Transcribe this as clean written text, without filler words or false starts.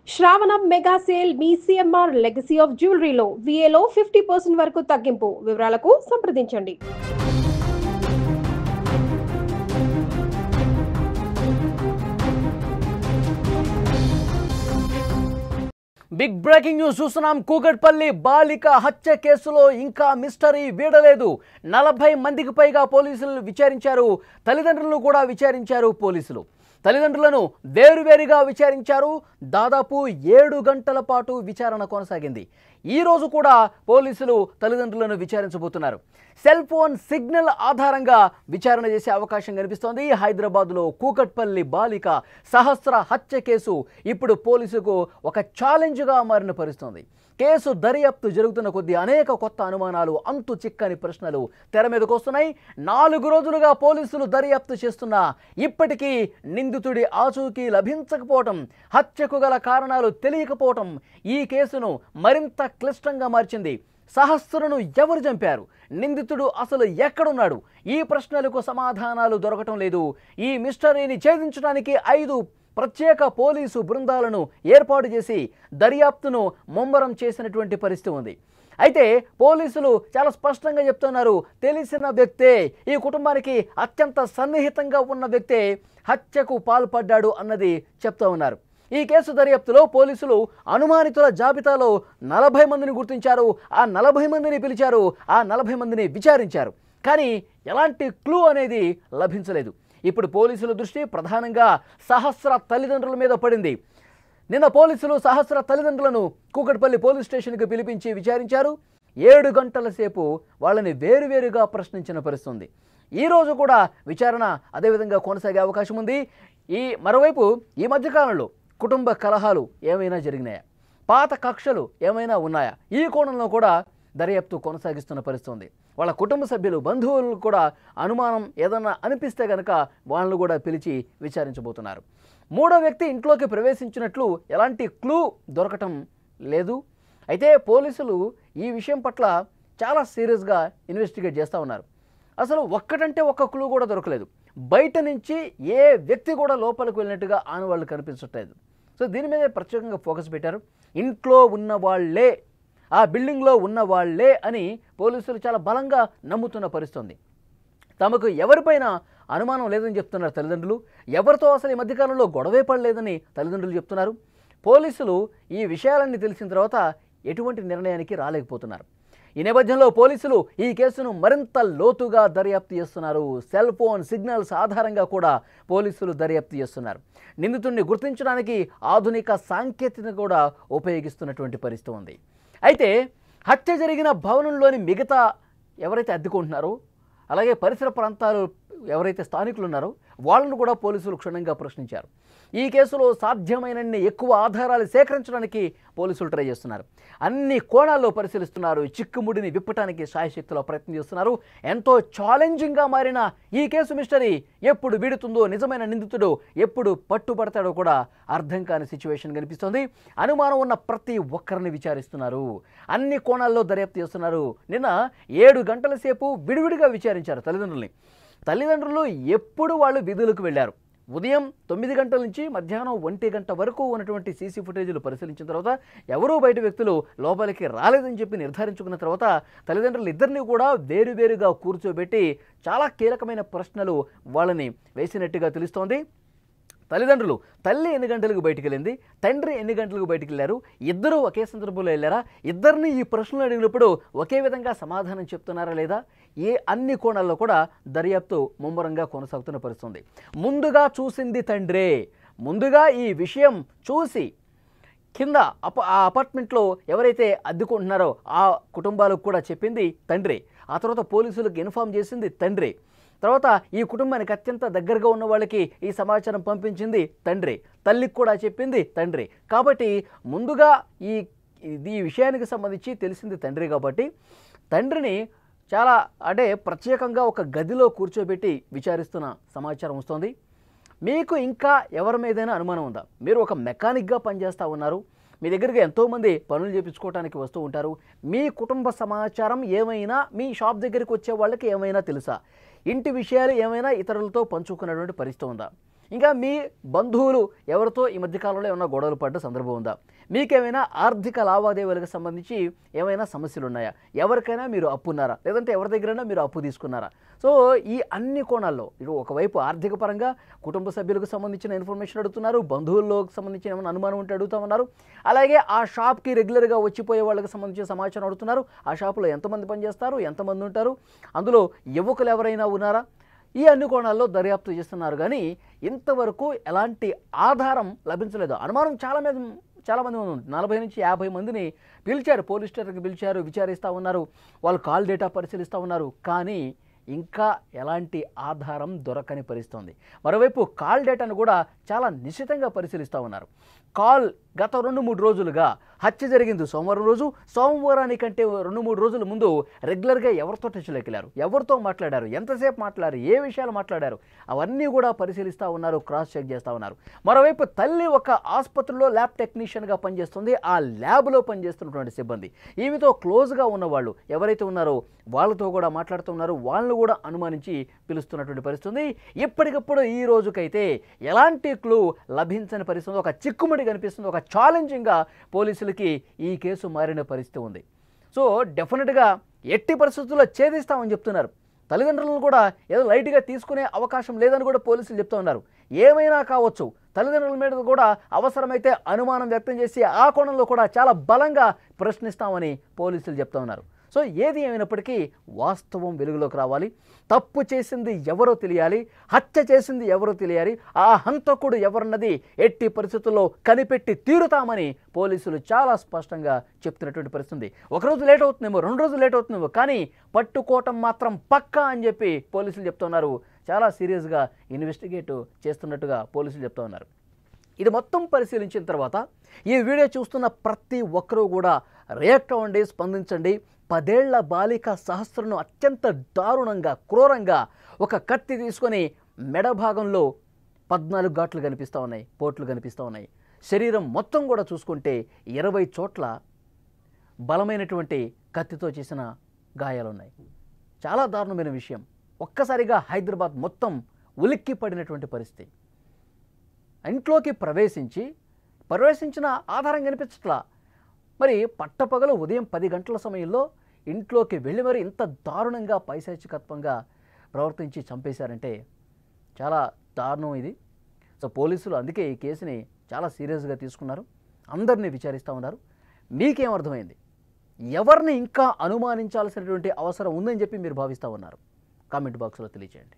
శ్రావణం mega sale మీ CMR legacy of జ్యువెలరీలో విఏలో 50% వరకు తగ్గింపు. వివరాలకు సంప్రదించండి. బిగ్ బ్రేకింగ్ న్యూస్ చూస్తున్నాం. కూకట్పల్లి బాలిక హత్య కేసులో ఇంకా మిస్టరీ వీడలేదు. 40 మందికి పైగా పోలీసులు విచారించారు. తల్లిదండ్రులను కూడా విచారించారు పోలీసులు. తల్లిదండ్రులను వేరువేరుగా విచారించారు. దాదాపు 7 గంటల పాటు విచారణ కొనసాగింది. ఈ రోజు కూడా పోలీసులు తల్లిదండ్రులను విచారించబోతున్నారు. సెల్ ఫోన్ సిగ్నల్ ఆధారంగా విచారణ చేసే అవకాశం కనిపిస్తోంది. హైదరాబాద్లో కూకట్పల్లి బాలిక సహస్ర హత్య కేసు ఇప్పుడు పోలీసుకు ఒక ఛాలెంజ్గా మారిన పరిస్థితుంది. కేసు దర్యాప్తు జరుగుతున్న కొద్దీ అనేక కొత్త అనుమానాలు, అంతు చిక్కని ప్రశ్నలు తెర మీదకు వస్తున్నాయి. 4 రోజులుగా పోలీసులు దర్యాప్తు చేస్తున్నా ఇప్పటికీ నిందితుడి ఆచూకీ లభించకపోవటం, హత్యకు గల కారణాలు తెలియకపోవటం ఈ కేసును మరింత క్లిష్టంగా మార్చింది. సహస్రను ఎవరు చంపారు? నిందితుడు అసలు ఎక్కడున్నాడు? ఈ ప్రశ్నలకు సమాధానాలు దొరకటం లేదు. ఈ మిస్టరీని ఛేదించడానికి 5 ప్రత్యేక పోలీసు బృందాలను ఏర్పాటు చేసి దర్యాప్తును ముమ్మరం చేసినటువంటి పరిస్థితి ఉంది. అయితే పోలీసులు చాలా స్పష్టంగా చెప్తున్నారు, తెలిసిన వ్యక్తే, ఈ కుటుంబానికి అత్యంత సన్నిహితంగా ఉన్న వ్యక్తే హత్యకు పాల్పడ్డాడు అన్నది చెప్తూ ఉన్నారు. ఈ కేసు దర్యాప్తులో పోలీసులు అనుమానితుల జాబితాలో 40 మందిని గుర్తించారు. ఆ 40 మందిని పిలిచారు. ఆ 40 మందిని విచారించారు. కానీ ఎలాంటి క్లూ అనేది లభించలేదు. ఇప్పుడు పోలీసుల దృష్టి ప్రధానంగా సహస్ర తల్లిదండ్రుల మీద పడింది. నిన్న పోలీసులు సహస్ర తల్లిదండ్రులను కూకట్పల్లి పోలీస్ స్టేషన్కి పిలిపించి విచారించారు. 7 గంటల సేపు వాళ్ళని వేరువేరుగా ప్రశ్నించిన పరిస్థితుంది. ఈరోజు కూడా విచారణ అదేవిధంగా కొనసాగే అవకాశం ఉంది. మరోవైపు ఈ మధ్యకాలంలో కుటుంబ కలహాలు ఏమైనా జరిగినాయా, పాత కక్షలు ఏమైనా ఉన్నాయా, ఈ కోణంలో కూడా దర్యాప్తు కొనసాగిస్తున్న పరిస్థితి ఉంది. వాళ్ళ కుటుంబ సభ్యులు, బంధువులు కూడా అనుమానం ఏదన్నా అనిపిస్తే కనుక వాళ్ళను కూడా పిలిచి విచారించబోతున్నారు. 3వ వ్యక్తి ఇంట్లోకి ప్రవేశించినట్లు ఎలాంటి క్లూ దొరకటం లేదు. అయితే పోలీసులు ఈ విషయం పట్ల చాలా సీరియస్గా ఇన్వెస్టిగేట్ చేస్తూ ఉన్నారు. అసలు ఒక్కటంటే ఒక్క క్లూ కూడా దొరకలేదు. బయట నుంచి ఏ వ్యక్తి కూడా లోపలికి వెళ్ళినట్టుగా ఆనవాళ్ళు కనిపించట్లేదు. సో దీని మీద ప్రత్యేకంగా ఫోకస్ పెట్టారు. ఇంట్లో ఉన్న వాళ్ళే, ఆ బిల్డింగ్లో ఉన్న వాళ్ళే అని పోలీసులు చాలా బలంగా నమ్ముతున్న పరిస్థితుంది. తమకు ఎవరిపైన అనుమానం లేదని చెప్తున్నారు తల్లిదండ్రులు. ఎవరితో అసలు ఈ మధ్యకాలంలో గొడవే పడలేదని తల్లిదండ్రులు చెప్తున్నారు. పోలీసులు ఈ విషయాలన్నీ తెలిసిన తర్వాత ఎటువంటి నిర్ణయానికి రాలేకపోతున్నారు. ఈ నేపథ్యంలో పోలీసులు ఈ కేసును మరింత లోతుగా దర్యాప్తు చేస్తున్నారు. సెల్ ఫోన్ సిగ్నల్స్ ఆధారంగా కూడా పోలీసులు దర్యాప్తు చేస్తున్నారు. నిందితుడిని గుర్తించడానికి ఆధునిక సాంకేతికత కూడా ఉపయోగిస్తున్నటువంటి పరిస్థితి ఉంది. అయితే హత్య జరిగిన భవనంలోని మిగతా ఎవరైతే అద్దెకుంటున్నారో, అలాగే పరిసర ప్రాంతాలు ఎవరైతే స్థానికులు ఉన్నారో వాళ్ళను కూడా పోలీసులు క్షుణ్ణంగా ప్రశ్నించారు. ఈ కేసులో సాధ్యమైనన్ని ఎక్కువ ఆధారాలు సేకరించడానికి పోలీసులు ట్రై చేస్తున్నారు. అన్ని కోణాల్లో పరిశీలిస్తున్నారు. చిక్కుముడిని విప్పటానికి శాయశక్తిలో ప్రయత్నం చేస్తున్నారు. ఎంతో ఛాలెంజింగ్గా మారిన ఈ కేసు మిస్టరీ ఎప్పుడు వీడుతుందో, నిజమైన నిందితుడు ఎప్పుడు పట్టుబడతాడో కూడా అర్థం కాని సిచ్యువేషన్ కనిపిస్తోంది. అనుమానం ఉన్న ప్రతి ఒక్కరిని విచారిస్తున్నారు. అన్ని కోణాల్లో దర్యాప్తు చేస్తున్నారు. నిన్న 7 గంటల సేపు విడివిడిగా విచారించారు తల్లిదండ్రుల్ని. తల్లిదండ్రులు ఎప్పుడు వాళ్ళు విధులకు వెళ్ళారు. ఉదయం 9 గంటల నుంచి మధ్యాహ్నం 1 గంట వరకు ఉన్నటువంటి సీసీ ఫుటేజీలు పరిశీలించిన తర్వాత ఎవరూ బయట వ్యక్తులు లోపలికి రాలేదని చెప్పి నిర్ధారించుకున్న తర్వాత తల్లిదండ్రులు ఇద్దరిని కూడా వేరువేరుగా కూర్చోబెట్టి చాలా కీలకమైన ప్రశ్నలు వాళ్ళని వేసినట్టుగా తెలుస్తోంది. తల్లిదండ్రులు, తల్లి ఎన్ని గంటలకు బయటికి వెళ్ళింది, తండ్రి ఎన్ని గంటలకు బయటికి వెళ్ళారు, ఇద్దరూ ఒకే సందర్భంలో వెళ్ళారా, ఇద్దరిని ఈ ప్రశ్నలు అడిగినప్పుడు ఒకే విధంగా సమాధానం చెప్తున్నారా లేదా, అన్ని కోణాల్లో కూడా దర్యాప్తు ముమ్మరంగా కొనసాగుతున్న పరిస్థితుంది. ముందుగా చూసింది తండ్రే. ముందుగా ఈ విషయం చూసి కింద ఆ అపార్ట్మెంట్లో ఎవరైతే అద్దెకుంటున్నారో ఆ కుటుంబాలకు కూడా చెప్పింది తండ్రి. ఆ తర్వాత పోలీసులకు ఇన్ఫామ్ చేసింది తండ్రి. తర్వాత ఈ కుటుంబానికి అత్యంత దగ్గరగా ఉన్న వాళ్ళకి ఈ సమాచారం పంపించింది తండ్రి. తల్లికి కూడా చెప్పింది తండ్రి. కాబట్టి ముందుగా ఈ విషయానికి సంబంధించి తెలిసింది తండ్రి. కాబట్టి తండ్రిని చాలా ప్రత్యేకంగా ఒక గదిలో కూర్చోబెట్టి విచారిస్తున్న సమాచారం వస్తుంది. మీకు ఇంకా ఎవరి మీదైనా అనుమానం ఉందా? మీరు ఒక మెకానిక్గా పనిచేస్తూ ఉన్నారు. మీ దగ్గరికి ఎంతోమంది పనులు చేయించుకోవడానికి వస్తూ ఉంటారు. మీ కుటుంబ సమాచారం ఏమైనా మీ షాప్ దగ్గరికి వచ్చే వాళ్ళకి ఏమైనా తెలుసా? ఇంటి విషయాలు ఏమైనా ఇతరులతో పంచుకున్నటువంటి పరిస్థితి ఉందా? ఇంకా మీ బంధువులు ఎవరితో ఈ మధ్యకాలంలో ఏమైనా గొడవలు పడ్డ సందర్భం ఉందా? మీకేమైనా ఆర్థిక లావాదేవీలకు సంబంధించి ఏమైనా సమస్యలు ఉన్నాయా? ఎవరికైనా మీరు అప్పు ఉన్నారా? లేదంటే ఎవరి దగ్గరైనా మీరు అప్పు తీసుకున్నారా? సో ఈ అన్ని కోణాల్లో ఇటు ఒకవైపు ఆర్థిక పరంగా కుటుంబ సభ్యులకు సంబంధించిన ఇన్ఫర్మేషన్ అడుగుతున్నారు, బంధువుల్లోకి సంబంధించిన ఏమైనా అనుమానం ఉంటే అడుగుతామన్నారు, అలాగే ఆ షాప్కి రెగ్యులర్గా వచ్చిపోయే వాళ్ళకి సంబంధించిన సమాచారం అడుగుతున్నారు. ఆ షాపులో ఎంతమంది పనిచేస్తారు, ఎంతమంది ఉంటారు, అందులో యువకులు ఎవరైనా ఉన్నారా? ఈ అన్ని కోణాల్లో దర్యాప్తు చేస్తున్నారు. కానీ ఇంతవరకు ఎలాంటి ఆధారం లభించలేదు. అనుమానం చాలామంది ఉంది. 40 నుంచి 50 మందిని పిలిచారు, పోలీస్ స్టేషన్కి పిలిచారు, విచారిస్తూ ఉన్నారు, వాళ్ళు కాల్ డేటా పరిశీలిస్తూ ఉన్నారు. కానీ ఇంకా ఎలాంటి ఆధారం దొరకని పరిస్థితుంది. మరోవైపు కాల్ డేటాను కూడా చాలా నిశ్చితంగా పరిశీలిస్తూ ఉన్నారు. కాల్ గత 2-3 రోజులుగా హత్య జరిగింది సోమవారం రోజు. సోమవారానికంటే 2-3 రోజుల ముందు రెగ్యులర్గా ఎవరితో టచ్లోకి వెళ్ళారు, ఎవరితో మాట్లాడారు, ఎంతసేపు మాట్లాడారు, ఏ విషయాలు మాట్లాడారు, అవన్నీ కూడా పరిశీలిస్తూ ఉన్నారు, క్రాస్ చెక్ చేస్తూ ఉన్నారు. మరోవైపు తల్లి ఒక ఆసుపత్రిలో ల్యాబ్ టెక్నీషియన్గా పనిచేస్తుంది. ఆ ల్యాబ్లో పనిచేస్తున్నటువంటి సిబ్బంది, ఈమెతో క్లోజ్గా ఉన్నవాళ్ళు ఎవరైతే ఉన్నారో వాళ్ళతో కూడా మాట్లాడుతున్నారు. వాళ్ళను కూడా అనుమానించి పిలుస్తున్నటువంటి పరిస్థితుంది. ఇప్పటికప్పుడు ఈ రోజుకైతే ఎలాంటి క్లూ లభించని పరిస్థితి, ఒక చిక్కుముడి కనిపిస్తుంది. ఒక ఛాలెంజింగ్గా పోలీసులకి ఈ కేసు మారిన పరిస్థితి ఉంది. సో డెఫినెట్గా ఎట్టి పరిస్థితుల్లో ఛేదిస్తామని చెప్తున్నారు. తల్లిదండ్రులను కూడా ఏదో లైట్గా తీసుకునే అవకాశం లేదని కూడా పోలీసులు చెప్తూ ఉన్నారు. ఏమైనా కావచ్చు, తల్లిదండ్రుల మీద కూడా అవసరమైతే అనుమానం వ్యక్తం చేసి ఆ కోణంలో కూడా చాలా బలంగా ప్రశ్నిస్తామని పోలీసులు చెప్తూ ఉన్నారు. సో ఏది ఏమైనప్పటికీ వాస్తవం వెలుగులోకి రావాలి. తప్పు చేసింది ఎవరో తెలియాలి, హత్య చేసింది ఎవరో తెలియాలి, ఆ హంతకుడు ఎవరన్నది ఎట్టి పరిస్థితుల్లో కనిపెట్టి తీరుతామని పోలీసులు చాలా స్పష్టంగా చెప్తున్నటువంటి పరిస్థితి. ఒకరోజు లేట్ అవుతుందేమో, 2 రోజులు లేట్ అవుతుందేమో, కానీ పట్టుకోవటం మాత్రం పక్కా అని చెప్పి పోలీసులు చెప్తున్నారు. చాలా సీరియస్గా ఇన్వెస్టిగేట్ చేస్తున్నట్టుగా పోలీసులు చెప్తూ ఉన్నారు. ఇది మొత్తం పరిశీలించిన తర్వాత ఈ వీడియో చూస్తున్న ప్రతి ఒక్కరూ కూడా రియాక్ట్ అవ్వండి, స్పందించండి. 10 ఏళ్ల బాలిక సహస్రను అత్యంత దారుణంగా, క్రూరంగా ఒక కత్తి తీసుకొని మెడ భాగంలో 14 ఘాట్లు కనిపిస్తూ ఉన్నాయి, పోట్లు కనిపిస్తూ ఉన్నాయి. శరీరం మొత్తం కూడా చూసుకుంటే 20 చోట్ల బలమైనటువంటి కత్తితో చేసిన గాయాలున్నాయి. చాలా దారుణమైన విషయం. ఒక్కసారిగా హైదరాబాద్ మొత్తం ఉలిక్కి పడినటువంటి పరిస్థితి. ఇంట్లోకి ప్రవేశించిన ఆధారం కనిపించట్లా. మరి పట్టపగలు ఉదయం 10 గంటల సమయంలో ఇంట్లోకి వెళ్ళి మరి ఇంత దారుణంగా పైశాచికత్వంగా ప్రవర్తించి చంపేశారంటే చాలా దారుణం ఇది. సో పోలీసులు అందుకే ఈ కేసుని చాలా సీరియస్గా తీసుకున్నారు, అందరినీ విచారిస్తూ ఉన్నారు. మీకేం అర్థమైంది? ఎవరిని ఇంకా అనుమానించాల్సినటువంటి అవసరం ఉందని చెప్పి మీరు భావిస్తూ ఉన్నారు? కామెంట్ బాక్స్లో తెలియజేయండి.